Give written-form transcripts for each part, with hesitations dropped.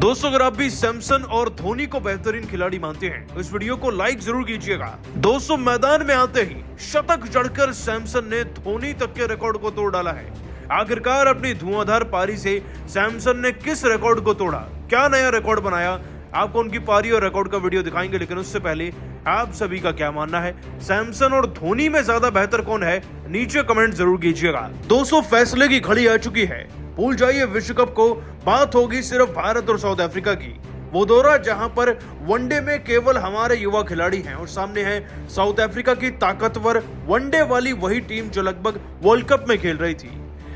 दोस्तों अगर आप भी सैमसन और धोनी को बेहतरीन खिलाड़ी मानते हैं तो इस वीडियो को लाइक जरूर कीजिएगा। दोस्तों मैदान में आते ही शतक जड़कर सैमसन ने धोनी तक के रिकॉर्ड को तोड़ डाला है। आखिरकार अपनी धुआंधार पारी से सैमसन ने किस रिकॉर्ड को तोड़ा, क्या नया रिकॉर्ड बनाया, आपको उनकी पारी और रिकॉर्ड का वीडियो दिखाएंगे। लेकिन उससे पहले आप सभी का क्या मानना है, सैमसन और धोनी में ज्यादा बेहतर कौन है, नीचे कमेंट जरूर कीजिएगा। दोस्तों फैसले की घड़ी आ चुकी है, भूल जाइए विश्व कप को, बात होगी सिर्फ भारत और साउथ अफ्रीका की। वो दौरा जहां पर वनडे में केवल हमारे युवा खिलाड़ी हैं और सामने है साउथ अफ्रीका की ताकतवर वनडे वाली वही टीम जो लगभग वर्ल्ड कप में खेल रही थी।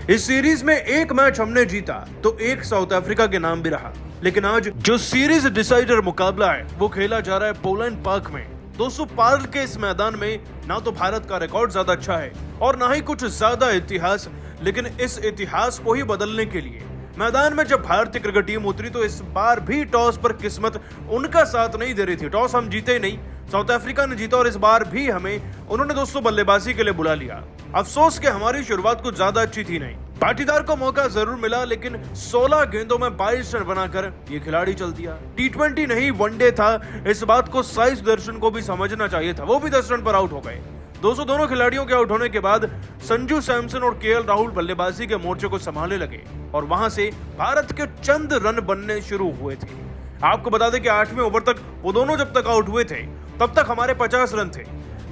इस सीरीज में एक मैच हमने जीता तो एक साउथ अफ्रीका के नाम भी रहा। लेकिन आज जो सीरीज डिसाइडर मुकाबला है वो खेला जा रहा है पोलैंड पार्क में। दोस्तों पार्ल के इस मैदान में ना तो भारत का रिकॉर्ड ज्यादा अच्छा है और ना ही कुछ ज्यादा इतिहास, लेकिन इस इतिहास को ही बदलने के लिए मैदान में जब भारतीय क्रिकेट टीम उतरी तो इस बार भी टॉस पर किस्मत उनका साथ नहीं दे रही थी। टॉस हम जीते ही नहीं, साउथ अफ्रीका ने जीता और इस बार भी हमें उन्होंने दोस्तों बल्लेबाजी के लिए बुला लिया। अफसोस कि हमारी शुरुआत कुछ ज्यादा अच्छी थी नहीं। पाटीदार को मौका जरूर मिला लेकिन 16 गेंदों में 22 रन बनाकर ये खिलाड़ी चल दिया। T20 नहीं वनडे था, इस बात को साई सुदर्शन को भी समझना चाहिए था, वो भी 10 रन पर आउट हो गए। दोस्तों दोनों खिलाड़ियों के आउट होने के बाद संजू सैमसन और केएल राहुल बल्लेबाजी के मोर्चे को संभालने लगे और वहां से भारत के चंद रन बनने शुरू हुए थे। आपको बता दें कि 8वें ओवर तक वो दोनों जब तक आउट हुए थे तब तक हमारे 50 रन थे,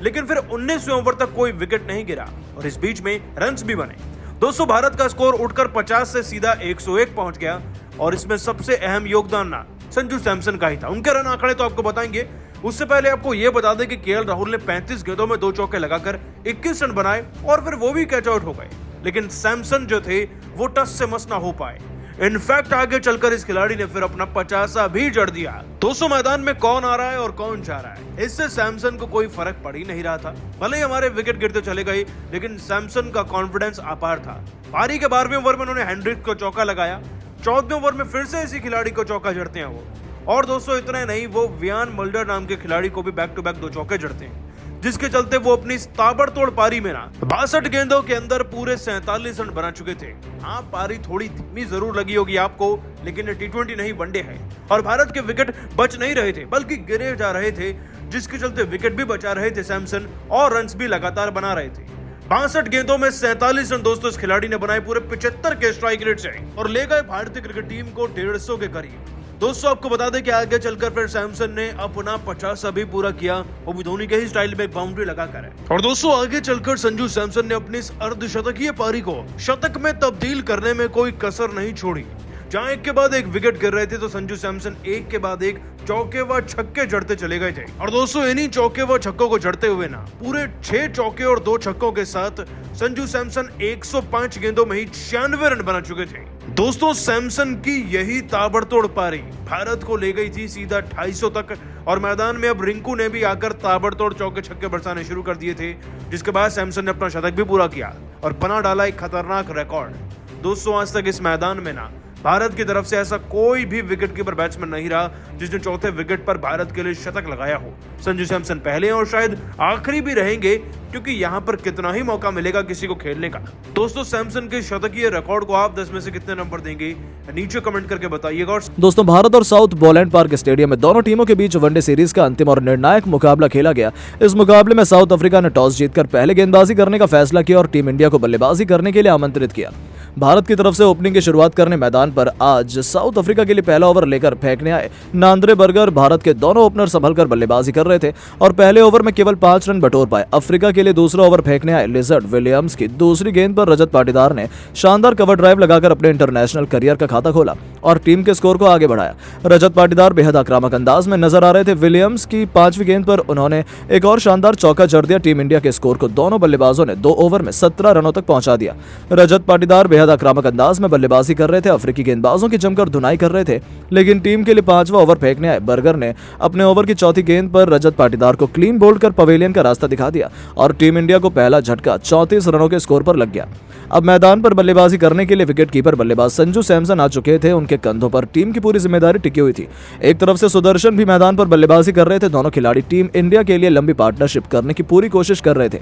लेकिन फिर 19वें ओवर तक कोई विकेट नहीं गिरा और इस बीच में रन्स भी बने। दोस्तों भारत का स्कोर उठकर 50 से सीधा 101 पहुंच गया और इसमें सबसे अहम योगदान ना संजू सैमसन का ही था। उनके रन आंकड़े तो आपको बताएंगे, उससे पहले आपको यह बता दें कि केएल राहुल ने 35 गेंदों में 2 चौके लगाकर 21 रन बनाए और फिर वो भी कैच आउट हो गए। लेकिन सैमसन जो थे वो टस से मस ना हो पाए। इनफैक्ट आगे चलकर इस खिलाड़ी ने फिर अपना 50 भी जड़ दिया। दोस्तों मैदान में कौन आ रहा है और कौन जा रहा है, इससे सैमसन को कोई फर्क पड़ ही नहीं रहा था। भले ही हमारे विकेट गिरते चले गए लेकिन सैमसन का कॉन्फिडेंस अपार था। पारी के 12वें ओवर में उन्होंने हेनरिक्स को चौका लगाया, 14वें ओवर में फिर से इसी खिलाड़ी को चौका जड़ते हैं वो। और दोस्तों इतना नहीं, वो वियान मल्डर नाम के खिलाड़ी को भी बैक टू बैक 2 चौके जड़ते हैं, जिसके चलते वो अपनी ताबड़तोड़ पारी में ना 62 गेंदों के अंदर पूरे 47 रन बना चुके थे। हाँ पारी थोड़ी धीमी जरूर लगी होगी आपको, लेकिन ये T20 नहीं वनडे है और भारत के विकेट बच नहीं रहे थे बल्कि गिरे जा रहे थे, जिसके चलते विकेट भी बचा रहे थे सैमसन और रन भी लगातार बना रहे थे। 62 गेंदों में 47 रन दोस्तों इस खिलाड़ी ने बनाए पूरे 75 के स्ट्राइक रेट से और ले गए भारतीय क्रिकेट टीम को 150 के करीब। दोस्तों आपको बता दें कि आगे चलकर फिर सैमसन ने अपना 50 भी पूरा किया, वो भी धोनी के ही स्टाइल में एक बाउंड्री लगाकर है। और दोस्तों आगे चलकर संजू सैमसन ने अपनी इस अर्धशतकीय पारी को शतक में तब्दील करने में कोई कसर नहीं छोड़ी। जहां एक के बाद एक विकेट गिर रहे थे तो संजू सैमसन एक के बाद एक चौके व छक्के जड़ते चले गए थे। और दोस्तों इन्हीं चौके व छक्कों को जड़ते हुए ना पूरे 6 चौके और 2 छक्कों के साथ संजू सैमसन 105 गेंदों में ही 96 रन बना चुके थे। दोस्तों सैमसन की यही ताबड़तोड़ पारी भारत को ले गई थी सीधा 250 तक और मैदान में अब रिंकू ने भी आकर ताबड़तोड़ चौके छक्के बरसाने शुरू कर दिए थे, जिसके बाद सैमसन ने अपना शतक भी पूरा किया और बना डाला एक खतरनाक रिकॉर्ड। दोस्तों आज तक इस मैदान में ना भारत की तरफ से ऐसा कोई भी विकेट कीपर बैट्समैन नहीं रहा जिसने चौथे विकेट पर भारत के लिए शतक लगाया हो। संजू सैमसन पहले और शायद आखिरी भी रहेंगे, क्योंकि यहाँ पर कितना ही मौका मिलेगा किसी को खेलने का। दोस्तों सैमसन के शतकीय रिकॉर्ड को आप 10 में से कितने नंबर देंगे, नीचे कमेंट करके बताइएगा। और दोस्तों भारत और साउथ पोलैंड पार्क स्टेडियम में दोनों टीमों के बीच वनडे सीरीज का अंतिम और निर्णायक मुकाबला खेला गया। इस मुकाबले में साउथ अफ्रीका ने टॉस जीतकर पहले गेंदबाजी करने का फैसला किया और टीम इंडिया को बल्लेबाजी करने के लिए आमंत्रित किया। भारत की तरफ से ओपनिंग की शुरुआत करने मैदान पर आज साउथ अफ्रीका के लिए पहला ओवर लेकर फेंकने आए नांद्रे बर्गर भारत के दोनों ओपनर संभलकर बल्लेबाजी कर रहे थे और पहले ओवर में केवल 5 रन बटोर पाए। अफ्रीका के लिए दूसरा ओवर फेंकने आए लिजर्ड विलियम्स की दूसरी गेंद पर रजत पाटीदार ने शानदार कवर ड्राइव लगाकर अपने इंटरनेशनल करियर का खाता खोला और टीम के स्कोर को आगे बढ़ाया। रजत पाटीदार बेहद आक्रामक अंदाज में नजर आ रहे थे। विलियम्स की 5वीं गेंद पर उन्होंने एक और शानदार चौका जड़ दिया। टीम इंडिया के स्कोर को दोनों बल्लेबाजों ने 2 ओवर में 17 रनों तक पहुंचा दिया। रजत पाटीदार बेहद आक्रामक अंदाज में बल्लेबाजी कर रहे थे, अफ्रीकी गेंदबाजों की जमकर धुनाई कर रहे थे, लेकिन टीम के लिए 5वां ओवर फेंकने आए बर्गर ने अपने ओवर की 4थी गेंद पर रजत पाटीदार को क्लीन बोल्ड कर पवेलियन का रास्ता दिखा दिया और टीम इंडिया को पहला झटका 34 रनों के स्कोर पर लग गया। अब मैदान पर बल्लेबाजी करने के लिए विकेट कीपर बल्लेबाज संजू सैमसन आ चुके थे। उनके कंधों पर टीम की पूरी जिम्मेदारी टिकी हुई थी। एक तरफ से सुदर्शन भी मैदान पर बल्लेबाजी कर रहे थे। दोनों खिलाड़ी टीम इंडिया के लिए लंबी पार्टनरशिप करने की पूरी कोशिश कर रहे थे।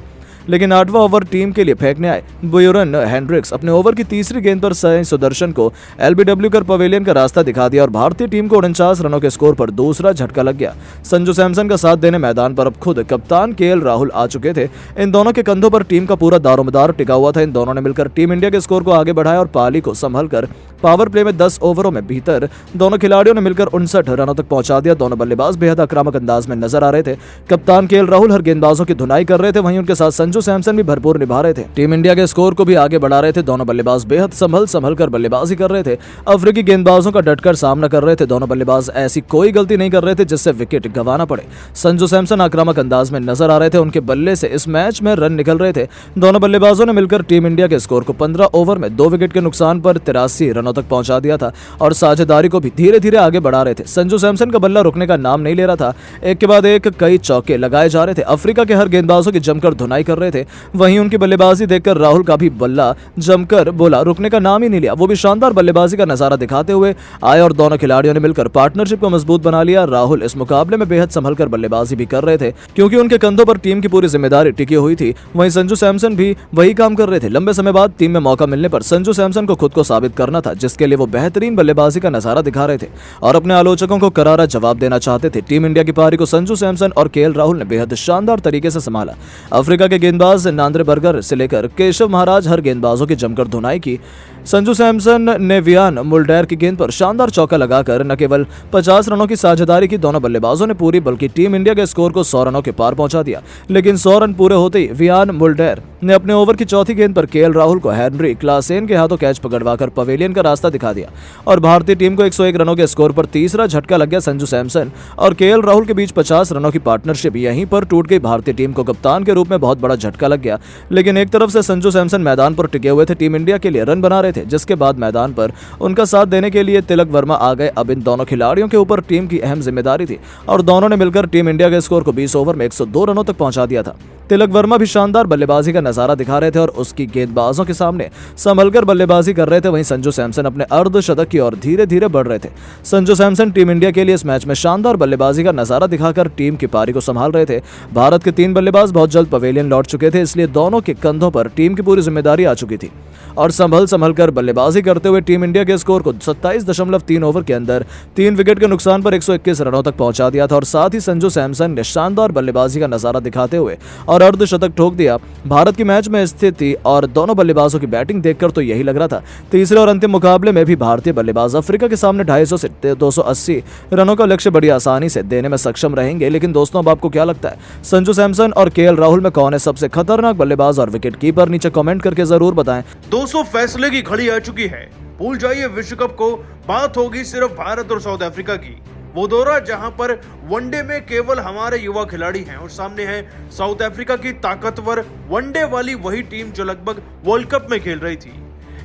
लेकिन 8वां ओवर टीम के लिए फेंकने आए ब्यूरन हेंड्रिक्स अपने ओवर की तीसरी गेंद पर साई सुदर्शन को एलबीडब्ल्यू कर पवेलियन का रास्ता दिखा दिया और भारतीय टीम को 49 रनों के स्कोर पर दूसरा झटका लग गया। संजू सैमसन का साथ देने मैदान पर अब खुद कप्तान केएल राहुल आ चुके थे। इन दोनों के कंधों पर टीम का पूरा दारोमदार टिका हुआ था। इन दोनों ने मिलकर टीम इंडिया के स्कोर को आगे बढ़ाया और पाली को संभलकर पावर प्ले में 10 ओवरों में भीतर दोनों खिलाड़ियों ने मिलकर 59 रनों तक पहुंचा दिया। दोनों बल्लेबाज बेहद आक्रामक अंदाज में नजर आ रहे थे। कप्तान केएल राहुल हर गेंदबाजों की धुनाई कर रहे थे, वहीं उनके साथ संजू सैमसन भी भरपूर निभा रहे थे। टीम इंडिया के स्कोर को भी आगे बढ़ा रहे थे। दोनों बल्लेबाज बेहद संभल कर बल्लेबाजी कर रहे थे। अफ्रीकी गेंदबाजों का डटकर सामना कर रहे थे। दोनों बल्लेबाज ऐसी कोई गलती नहीं कर रहे थे जिससे विकेट गंवाना पड़े। संजू सैमसन आक्रामक अंदाज में नजर आ रहे थे। उनके बल्ले से इस मैच में रन निकल रहे थे। दोनों बल्लेबाजों ने मिलकर टीम इंडिया के स्कोर को 15 ओवर में 2 विकेट के नुकसान पर 83 रनों तक पहुंचा दिया था और साझेदारी को भी धीरे धीरे आगे बढ़ा रहे थे। संजू सैमसन का बल्ला रुकने का नाम नहीं ले रहा था। एक के बाद एक कई चौके लगाए जा रहे थे। अफ्रीका के हर गेंदबाजों की जमकर धुनाई कर रहे थे। वहीं उनकी बल्लेबाजी देखकर राहुल का भी बल्ला जमकर बोला, रुकने का नाम ही नहीं लिया। वो भी शानदार बल्लेबाजी का नजारा दिखाते हुए आए और दोनों खिलाड़ियों ने मिलकर पार्टनरशिप को मजबूत बना लिया। राहुल इस मुकाबले में बेहद संभलकर बल्लेबाजी भी कर रहे थे क्योंकि उनके कंधों पर टीम की पूरी जिम्मेदारी टिकी हुई थी। वहीं संजू सैमसन भी वही काम कर रहे थे। लंबे समय बाद टीम में मौका मिलने पर संजू सैमसन को खुद को साबित करना था, जिसके लिए वो बेहतरीन बल्लेबाजी का नजारा दिखा रहे थे और अपने आलोचकों को करारा जवाब देना चाहते थे। टीम इंडिया की पारी को संजू सैमसन और केएल राहुल ने बेहद शानदार तरीके से संभाला। अफ्रीका के गेंदबाज नांद्रे बर्गर से लेकर केशव महाराज हर गेंदबाजों की जमकर धुनाई की। संजू सैमसन ने वियान मुल्डर की गेंद पर शानदार चौका लगाकर न केवल 50 रनों की साझेदारी की दोनों बल्लेबाजों ने पूरी, बल्कि टीम इंडिया के स्कोर को 100 रनों के पार पहुंचा दिया। लेकिन 100 रन पूरे होते ही वियान मुल्डर ने अपने ओवर की चौथी गेंद पर केएल राहुल को हेनरी क्लासेन के हाथों कैच पकड़वाकर पवेलियन का रास्ता दिखा दिया और भारतीय टीम को 101 रनों के स्कोर पर तीसरा झटका लग गया। संजू सैमसन और केएल राहुल के बीच 50 रनों की पार्टनरशिप यहीं पर टूट गई। भारतीय टीम को कप्तान के रूप में बहुत बड़ा झटका लग गया। लेकिन एक तरफ से संजू सैमसन मैदान पर टिके हुए थे, टीम इंडिया के लिए रन बना रहे थे, जिसके बाद मैदान पर उनका साथ देने के लिए तिलक वर्मा आ गए। अब इन दोनों खिलाड़ियों के ऊपर टीम की अहम जिम्मेदारी थी और दोनों ने मिलकर टीम इंडिया के स्कोर को 20 ओवर में 102 रनों तक पहुंचा दिया था। तिलक वर्मा भी शानदार बल्लेबाजी का नजारा दिखा रहे थे और उसकी गेंदबाजों के सामने संभलकर बल्लेबाजी कर रहे थे। वहीं संजू सैमसन अपने अर्धशतक की ओर धीरे धीरे बढ़ रहे थे। संजू सैमसन टीम इंडिया के लिए इस मैच में शानदार बल्लेबाजी का नजारा दिखाकर टीम की पारी को संभाल रहे थे। भारत के 3 बल्लेबाज बहुत जल्द पवेलियन लौट चुके थे, इसलिए दोनों के कंधों पर टीम की पूरी जिम्मेदारी आ चुकी थी और संभलकर बल्लेबाजी करते हुए टीम इंडिया के स्कोर को 27.3 ओवर के अंदर 3 विकेट के नुकसान पर 121 रनों तक पहुंचा दिया था और साथ ही संजू सैमसन ने शानदार बल्लेबाजी का नजारा दिखाते हुए और अर्धशतक ठोक दिया। भारत की मैच में स्थिति और दोनों बल्लेबाजों की बैटिंग देखकर तो यही लग रहा था तीसरे और अंतिम मुकाबले में भी भारतीय बल्लेबाज अफ्रीका के सामने 250 से 280 रनों का लक्ष्य बड़ी आसानी से देने में सक्षम रहेंगे। लेकिन दोस्तों, अब आपको क्या लगता है, संजू सैमसन और केएल राहुल में कौन है सबसे खतरनाक बल्लेबाज और विकेट कीपर? नीचे कमेंट करके जरूर बताएं। दोस्तों, फैसले की घड़ी आ चुकी है। भूल जाइए विश्व कप को, बात होगी सिर्फ भारत और साउथ अफ्रीका की। वो दौरा जहां पर वनडे में केवल हमारे युवा खिलाड़ी हैं और सामने है साउथ अफ्रीका की ताकतवर वनडे वाली वही टीम जो लगभग वर्ल्ड कप में खेल रही थी।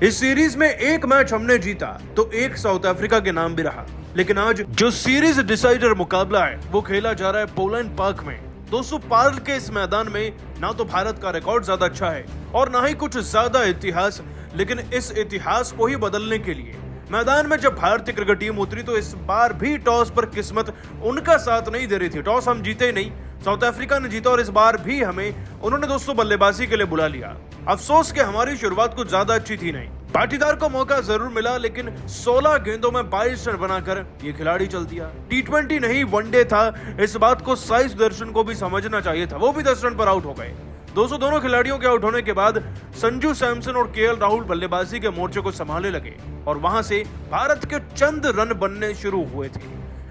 इस सीरीज में एक मैच हमने जीता तो एक साउथ अफ्रीका के नाम भी रहा। लेकिन आज जो सीरीज डिसाइडर मुकाबला है वो खेला जा रहा है पोलैंड पार्क में। दोस्तों, पार्ल के इस मैदान में ना तो भारत का रिकॉर्ड ज्यादा अच्छा है और ना ही कुछ ज्यादा इतिहास, लेकिन इस इतिहास को ही बदलने के लिए मैदान में जब भारतीय क्रिकेट टीम उतरी तो इस बार भी टॉस पर किस्मत उनका साथ नहीं दे रही थी। टॉस हम जीते ही नहीं, साउथ अफ्रीका ने जीता और इस बार भी हमें उन्होंने दोस्तों बल्लेबाजी के लिए बुला लिया। अफसोस कि हमारी शुरुआत कुछ ज्यादा अच्छी थी नहीं। पाटीदार को मौका जरूर मिला, लेकिन 16 गेंदों में 22 रन बनाकर ये खिलाड़ी चल दिया। T20 नहीं वनडे था, इस बात को साई सुदर्शन को भी समझना चाहिए था। वो भी 10 रन पर आउट हो गए। दोनों खिलाड़ियों के आउट होने के बाद संजू सैमसन और केएल राहुल बल्लेबाजी के मोर्चे को संभालने लगे और वहां से भारत के चंद रन बनने शुरू हुए थे।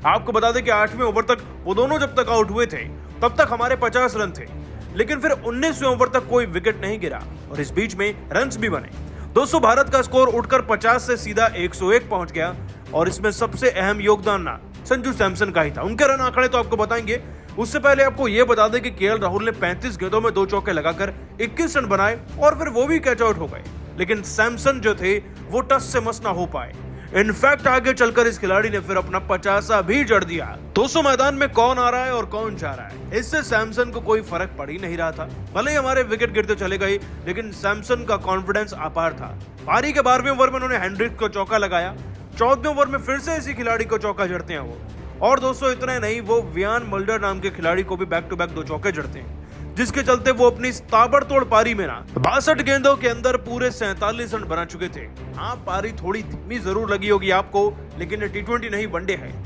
आपको बता दें कि 8वें ओवर तक वो दोनों जब तक आउट हुए थे तब तक हमारे 50 रन थे, लेकिन फिर 19वें ओवर तक कोई विकेट नहीं गिरा और इस बीच में रन्स भी बने। दोस्तों, भारत का स्कोर उठकर 50 से सीधा 101 पहुंच गया और इसमें सबसे अहम योगदान ना संजू सैमसन का ही था। उनके रन आंकड़े तो आपको बताएंगे, उससे पहले आपको यह बता दें कि केएल राहुल ने 35 गेंदों में 2 चौके लगाकर 21 रन बनाए और फिर वो भी कैच आउट हो गए। लेकिन सैमसन जो थे वो टस से मस ना हो पाए। इनफैक्ट आगे चलकर इस खिलाड़ी ने फिर अपना 50 भी जड़ दिया। दोस्तों, मैदान में कौन आ रहा है और कौन जा रहा है, इससे सैमसन को कोई फर्क पड़ ही नहीं रहा था। भले ही हमारे विकेट गिरते चले गए, लेकिन सैमसन का कॉन्फिडेंस अपार था। पारी के 12वें ओवर में उन्होंने हेनरिक को चौका लगाया। 14वें ओवर में फिर से इसी खिलाड़ी को चौका जड़ते हैं वो। और दोस्तों, इतना नहीं, वो वियान मुल्डर नाम के खिलाड़ी को भी बैक टू बैक 2 चौके जड़ते हैं, जिसके चलते वो अपनी ताबड़तोड़ पारी में 62 गेंदों के अंदर पूरे 47 रन बना चुके थे। हाँ, पारी थोड़ी धीमी जरूर लगी होगी आपको, लेकिन ये T20 नहीं, वनडे है।